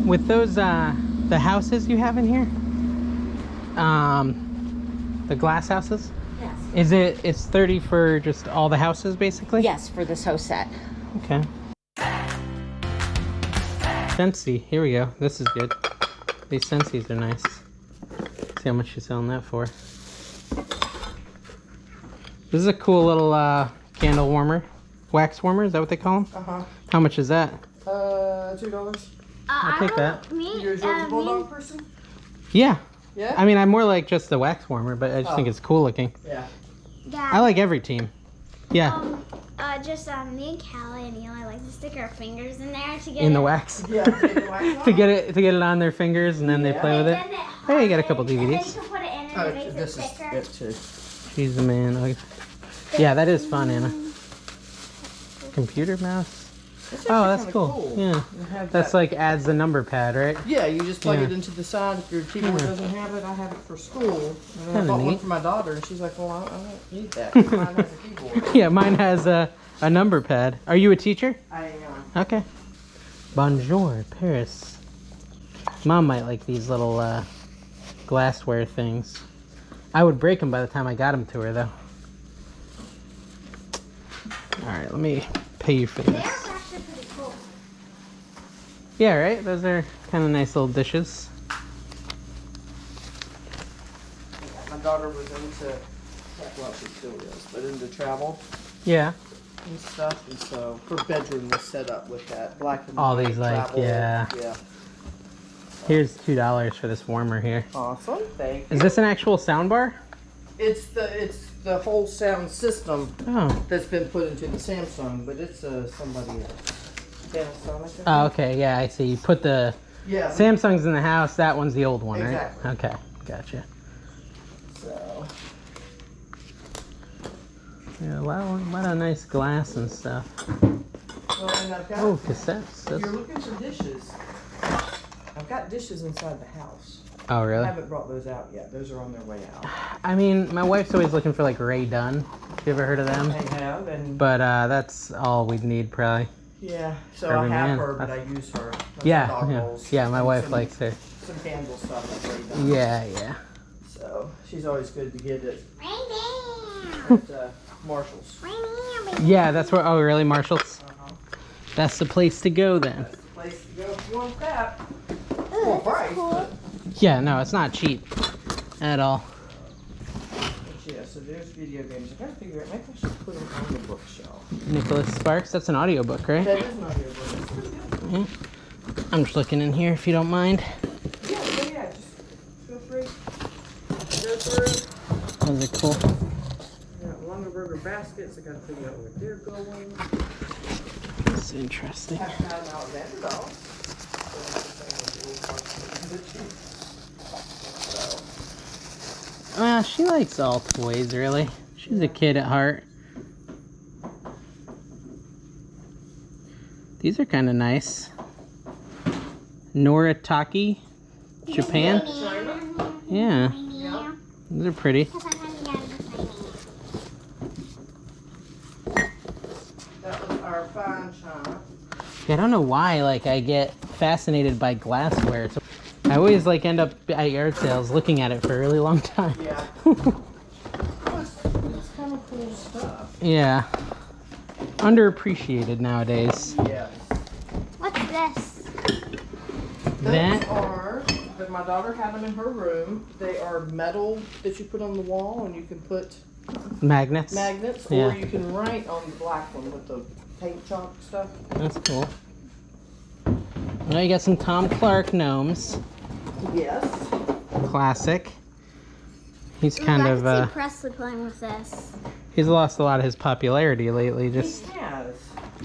With those, the houses you have in here, the glass houses, Yes. it's 30 for just all the houses, basically? Yes, for this whole set. Okay. Scentsy, here we go. This is good. These Scentsies are nice. See how much you're selling that for. This is a cool little candle warmer. Wax warmer, is that what they call them? Uh-huh. How much is that? $2. I'll take that. You're a bulldog person? Yeah. Yeah? I mean, I'm more like just the wax warmer, but I just think it's cool looking. Yeah. I like every team. Yeah. Just me and Callie and Eli like to stick our fingers in there to get In the wax. Yeah, take the wax off. to get it on their fingers, and then they play with it. Hey, you got a couple And then DVDs. you can put it in and it makes it This thicker. is it too. She's the man. Yeah, that is fun, Anna. Computer mouse. Oh, that's cool. Yeah. That's like adds the number pad, right? Yeah, you just plug Yeah. it into the side. If your keyboard doesn't have it, I have it for school. And I Kinda bought one neat. for my daughter, and she's like, well, I don't need that. Mine has a keyboard. Yeah, mine has a number pad. Are you a teacher? I am. Okay. Bonjour, Paris. Mom might like these little glassware things. I would break them by the time I got them to her, though. All right, let me pay you for They're this. actually pretty cool. Yeah, right? Those are kind of nice little dishes. My daughter was into, well, she still is, but into travel Yeah. and stuff. And so her bedroom was set up with that black and All white these, like, travel. yeah. Yeah. Here's $2 for this warmer here. Awesome. Thank you. Is this an actual sound bar? It's the whole sound system Oh. that's been put into the Samsung, but it's somebody else. Panasonic. Oh, okay. Yeah, I see. You put the Yeah. Samsung's in the house. That one's the old one, Exactly. right? Okay. Gotcha. So. Yeah, a lot of nice glass and stuff. Well, and I've got. Oh, cassettes. If That's... you're looking for dishes, I've got dishes inside the house. Oh, I really? haven't brought those out yet. Those are on their way out. I mean, my wife's always looking for like Ray Dunn. You ever heard of them? I have, and But that's all we'd need probably. yeah. So Every I have man. her, but I use her. Those Yeah, dog yeah, bowls yeah. My and wife some- likes her. some candle stuff. That's very done. Yeah, yeah. So she's always good to get it Right at Marshall's. there. Right there. Yeah, that's where. Oh, really, Marshalls? Uh-huh. That's the place to go then. That's the place to go if you want that. Ooh, Full this price, is cool. Yeah, no, it's not cheap at all. but yeah. So there's video games. I gotta figure out. Maybe I should put them on the bookshelf. Nicholas Sparks. That's an audiobook, right? That is not your book. It's pretty good. Yeah. I'm just looking in here if you don't mind. Yeah. Just feel free. Go through. Those are cool. Yeah, Lungerburger baskets. I gotta figure out where they're going. That's interesting. Have had an Alexander doll. So, She likes all toys, really. She's a kid at heart. These are kind of nice. Noritake, Japan. Yeah, yeah. those are pretty. That was our fine china. Yeah, I don't know why, like, I get fascinated by glassware. So I always, like, end up at yard sales looking at it for a really long time. Yeah. It's kind of cool stuff. Yeah. Underappreciated nowadays. Yes. What's this? That- Those are, but my daughter had them in her room. They are metal that you put on the wall, and you can put Magnets. magnets, or Yeah. you can write on the black one with the paint chalk stuff. That's cool. Now you got some Tom Clark gnomes. Yes. Classic. He's Ooh, kind I of, can see Presley playing with this. he's lost a lot of his popularity lately. Just, Yes.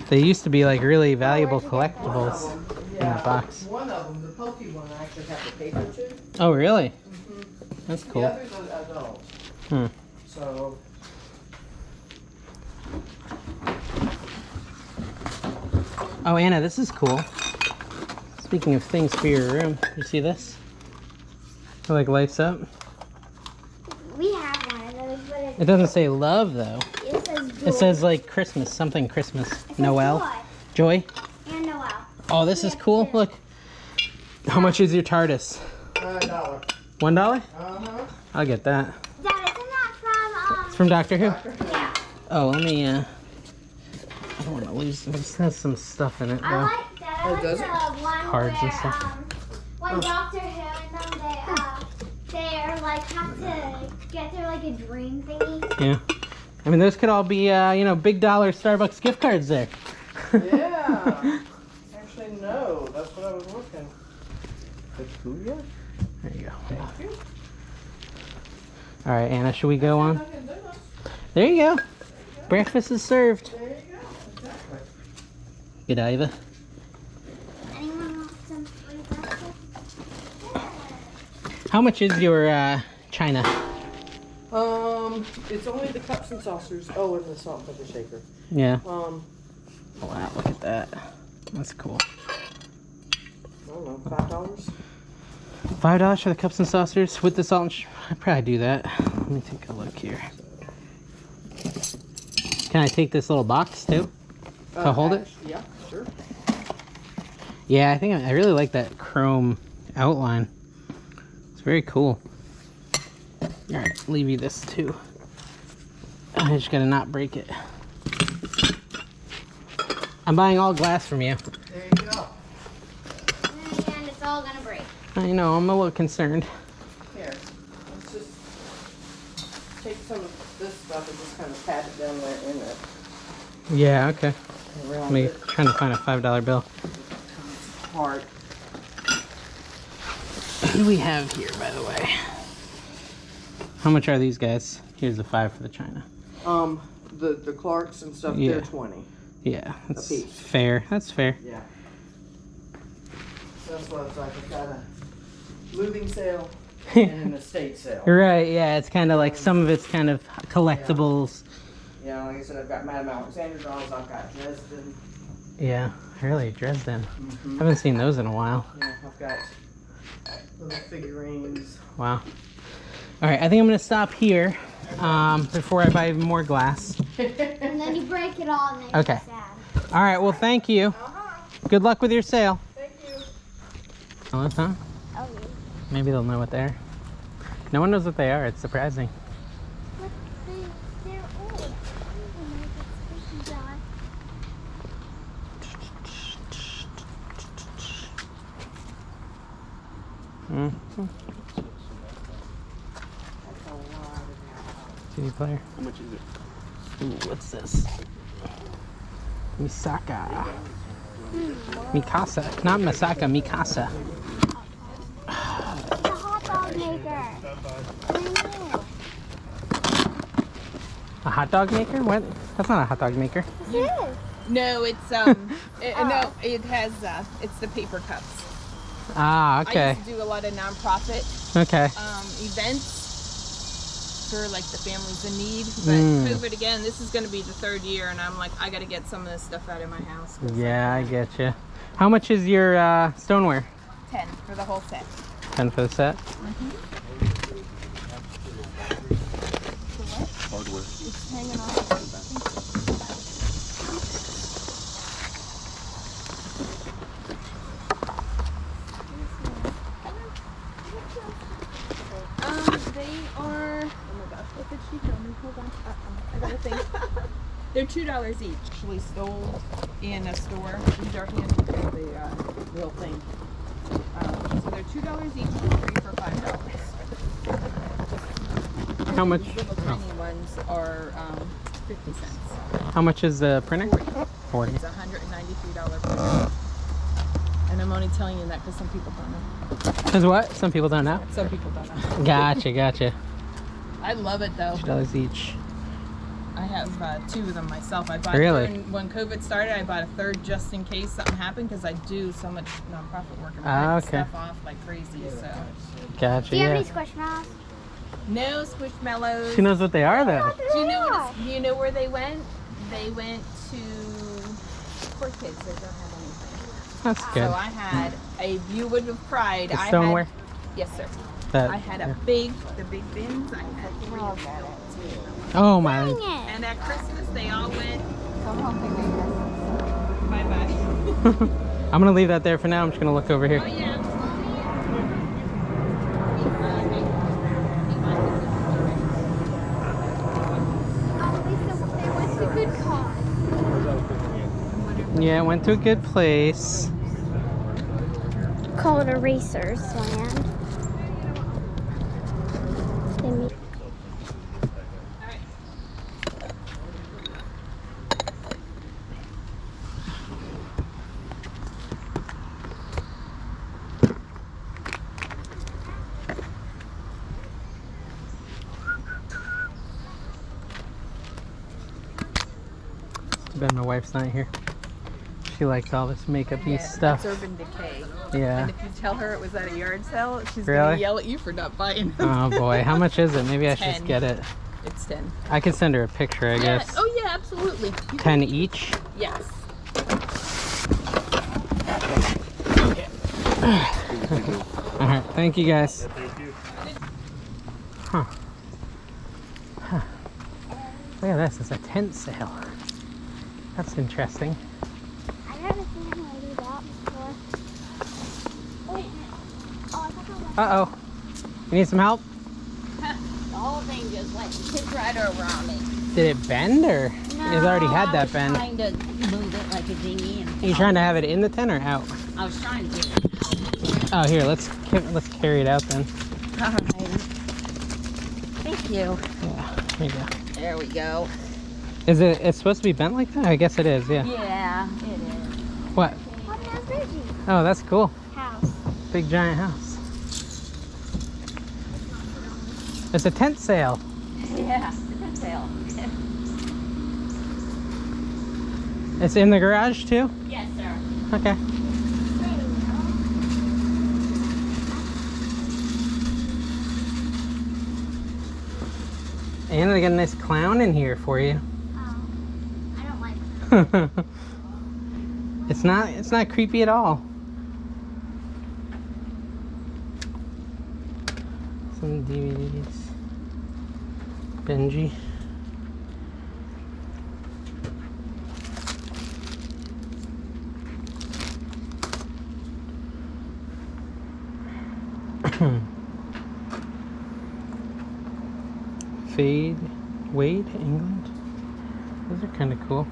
they used to be like really valuable where'd you get One of collectibles. them, in yeah, the box. One of them, the pokey one, I actually have the paper to. Oh, really? Mm-hmm. That's The cool. other's an adult. Hmm. So. Oh, Anna, this is cool. Speaking of things for your room, you see this? It like lights up. We have one of those, but It doesn't say love though. it says joy. It says like Christmas, something Christmas. It says Noel. joy Joy. and Noel. Oh, this is cool. Look. How much is your TARDIS? $1. $1? Uh-huh. I'll get that. Dad, isn't that from It's from Doctor Who? Yeah. Oh, let me, I don't want to lose, it just has some stuff in it, though. I like that. I Oh, like does the it? one Cards and where, stuff. when Doctor Who and them, they are like have to get through like a dream thingy. Yeah. I mean, those could all be, you know, big dollar Starbucks gift cards there. Yeah. Actually, no. That's what I was looking. Peculiar? There you go. Thank you. All right, Anna, should we go on? I can do this. There you go. Breakfast is served. There you go. Exactly. Good, Iva. Anyone want some free breakfast? How much is your china? It's only the cups and saucers. Oh, and the salt and pepper shaker. Yeah. Oh, Wow, look at that. That's cool. I don't know, $5? $5 for the cups and saucers with the salt and I'd probably do that. Let me take a look here. Can I take this little box too? To hold it? Yeah, sure. Yeah, I think I really like that chrome outline. It's very cool. Alright, leave you this too. I just gotta not break it. I'm buying all glass from you. There you go. And it's all gonna break. I know, I'm a little concerned. Here, let's just take some of this stuff and just kind of pat it down there in it. Yeah, okay. Around Me it. trying to find a $5 bill. It's hard. What do we have here, by the way? How much are these guys? Here's the 5 for the china. The Clarks and stuff, Yeah. they're 20. Yeah, that's piece. fair. That's fair. Yeah. So that's what it's like. I've got a moving sale and an estate sale. Right, yeah, it's kind of like some of it's kind of collectibles. Yeah, like I said, I've got Madame Alexander dolls. I've got Dresden. Yeah, really, Dresden. Mm-hmm. Haven't seen those in a while. Yeah, I've got little figurines. Wow. All right, I think I'm gonna stop here before I buy even more glass. And then you break it all and then Okay. you're sad. All right, well, thank you. Uh-huh. Good luck with your sale. Thank you. Oh, huh? Oh, Maybe they'll know what they are. No one knows what they are. It's surprising. but they're old. I don't know what species are. Mm-hmm. CD player. How much is it? Ooh, what's this? Misaka. Mikasa. Not Masaka, Mikasa. The hot dog maker. A hot dog maker? What? That's not a hot dog maker. This is. No, it's no, it has it's the paper cups. Ah, I okay. used to do a lot of nonprofit Okay. events for like the families in need. But COVID again, this is going to be the 3rd year, and I'm like, I got to get some of this stuff out of my house. Yeah, I get you. How much is your stoneware? 10 for the whole set. 10 for the set. Hardware. It's hanging off. They are. Oh my gosh, what did she tell me? Hold on. I gotta think. They're $2 each. Actually sold in a store. These are the real thing. So they're $2 each, 3 for $5. How much? These little tiny ones are 50 cents. How much is the printer? 40. It's a $193 printer. And I'm only telling you that because some people don't know. Because what? Some people don't know. Some people don't know. Gotcha, gotcha. I love it though. $2 each. I have 2 of them myself. I bought Really? when COVID started. I bought a 3rd just in case something happened because I do so much nonprofit work and Ah, print okay. stuff off like crazy. So Gotcha, Do you have yeah. any Squishmallows? no Squishmallows. She knows what they are, though. Do you know what? Do you know where they went? They went to poor kids. They don't have anything. That's good. So I had you would have cried. The I stoneware? had, yes, sir. That, I had yeah. the big bins. I had 3 of them. Oh, my. Dang it. And at Christmas, they all went. Bye bye. I'm going to leave that there for now. I'm just going to look over here. Oh yeah. Yeah, it went to a good place. Call it a racer's land. Too bad my wife's not here. She likes all this makeup-y stuff. That's Urban Decay. Yeah. And if you tell her it was at a yard sale, she's Really? gonna yell at you for not buying them. Oh boy, how much is it? Maybe I should just 10. get it. It's 10. I can send her a picture, I guess. Yeah. Oh yeah, absolutely. 10 each? Yes. Alright, thank you guys. Thank you. Huh. Look at this, it's a tent sale. That's interesting. I've never seen anyone do that before. Oh, I thought that was Uh-oh. You need some help? The whole thing just went tipped right over on me. Did it bend or it's already had that bend? I was trying to move it like a dinghy. And Are you trying to have it in the tent or out? I was trying to get it. Oh, here, let's carry it out then. All right. Thank you. Yeah, here you go. There we go. It's supposed to be bent like that? I guess it is, yeah. Yeah, it is. What? Oh, there's Reggie. Oh, that's cool. House. Big giant house. It's a tent sale. Yeah, it's a sale. It's in the garage too? Yes, sir. Okay. And they got a nice clown in here for you. Oh, I don't like that. It's not creepy at all. Some DVDs. Benji. Wade, England. Those are kind of cool.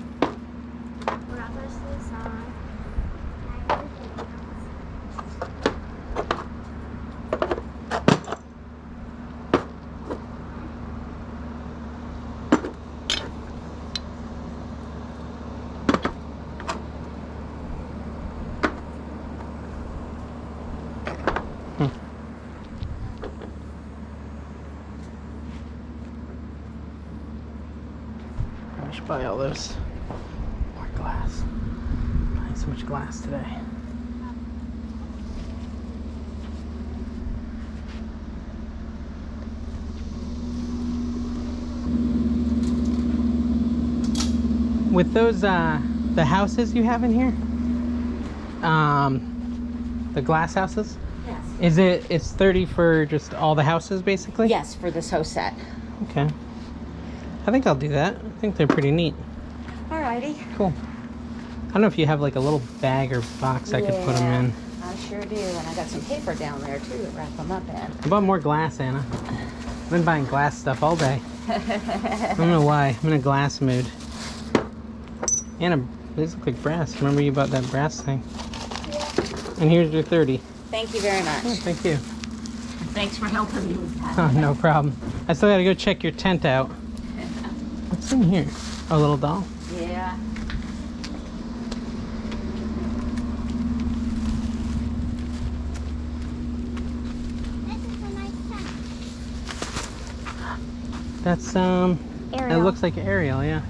I should buy all those. More glass. Buying so much glass today. With those the houses you have in here, the glass houses, Yes. it's 30 for just all the houses basically? Yes, for this whole set. Okay. I think I'll do that. I think they're pretty neat. Alrighty. Cool. I don't know if you have like a little bag or box I could put them in. I sure do, and I got some paper down there too to wrap them up in. I bought more glass, Anna. I've been buying glass stuff all day. I don't know why. I'm in a glass mood. Anna, these look like brass. Remember you bought that brass thing? Yeah. And here's your 30. Thank you very much. Oh, thank you. Thanks for helping me with that. Oh, no problem. I still gotta go check your tent out. What's in here? Oh, a little doll? Yeah. This is a nice tent. That's, Ariel. it looks like Ariel, yeah.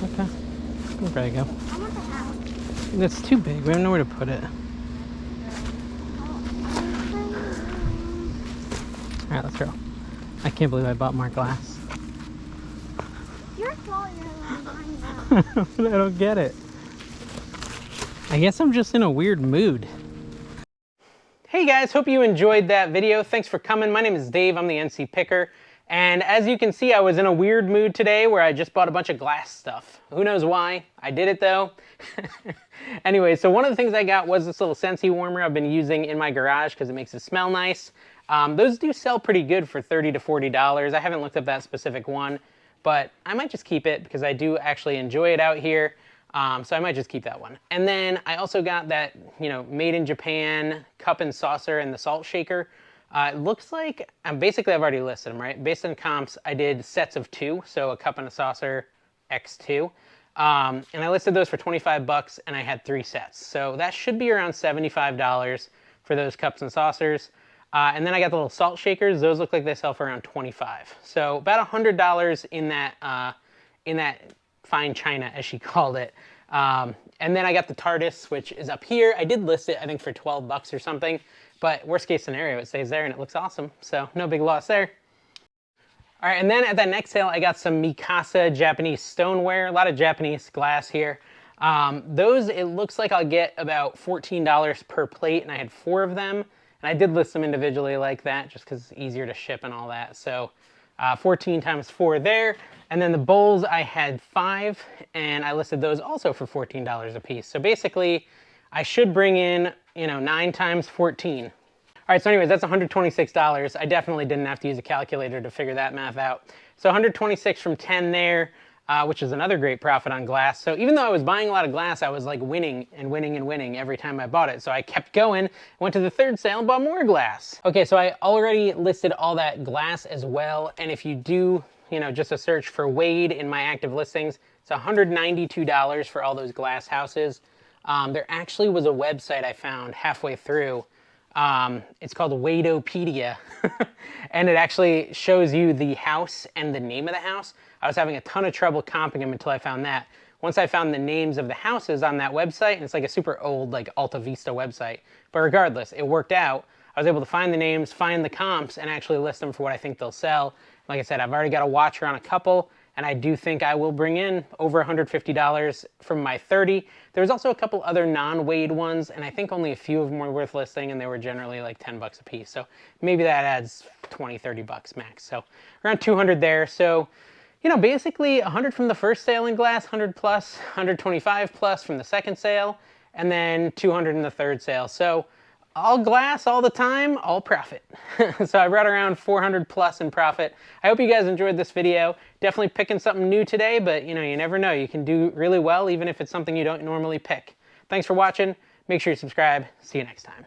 Okay. There you go. I want the house. That's too big. We don't know where to put it. Alright, let's go. I can't believe I bought more glass. Your fault you're the one buying that. I don't get it. I guess I'm just in a weird mood. Hey guys, hope you enjoyed that video. Thanks for coming. My name is Dave. I'm the NC Picker. And as you can see, I was in a weird mood today where I just bought a bunch of glass stuff. Who knows why? I did it though. Anyway, so one of the things I got was this little Scentsy warmer I've been using in my garage because it makes it smell nice. Those do sell pretty good for $30 to $40. I haven't looked up that specific one, but I might just keep it because I do actually enjoy it out here. So I might just keep that one. And then I also got that, made in Japan cup and saucer and the salt shaker. It looks like, basically I've already listed them, right? Based on comps, I did sets of 2, so a cup and a saucer X2. And I listed those for 25 bucks and I had 3 sets. So that should be around $75 for those cups and saucers. And then I got the little salt shakers. Those look like they sell for around 25. So about $100 in that fine china, as she called it. And then I got the TARDIS, which is up here. I did list it, I think, for 12 bucks or something. But worst case scenario, it stays there and it looks awesome. So no big loss there. All right, and then at that next sale, I got some Mikasa Japanese stoneware. A lot of Japanese glass here. Those, it looks like I'll get about $14 per plate, and I had 4 of them. And I did list them individually like that, just because it's easier to ship and all that. So 14 times 4 there. And then the bowls, I had 5, and I listed those also for $14 a piece. So basically, I should bring in, 9 times 14. All right, so anyways, that's $126. I definitely didn't have to use a calculator to figure that math out. So 126 from 10 there, which is another great profit on glass. So even though I was buying a lot of glass, I was like winning and winning and winning every time I bought it. So I kept going, went to the third sale and bought more glass. Okay, so I already listed all that glass as well. And if you do, just a search for Wade in my active listings, it's $192 for all those glass houses. There actually was a website I found halfway through. It's called Wadopedia, and it actually shows you the house and the name of the house. I was having a ton of trouble comping them until I found that. Once I found the names of the houses on that website, and it's like a super old, like Alta Vista website, but regardless, it worked out. I was able to find the names, find the comps, and actually list them for what I think they'll sell. Like I said, I've already got a watcher on a couple, and I do think I will bring in over $150 from my 30. There was also a couple other non-Wade ones, and I think only a few of them were worth listing, and they were generally like 10 bucks a piece. So maybe that adds 20, 30 bucks max. So around 200 there. So, basically 100 from the first sale in glass, 100 plus, 125 plus from the second sale, and then 200 in the third sale. So all glass all the time, all profit. So I brought around 400 plus in profit. I hope you guys enjoyed this video. Definitely picking something new today, but you never know. You can do really well even if it's something you don't normally pick. Thanks for watching. Make sure you subscribe. See you next time.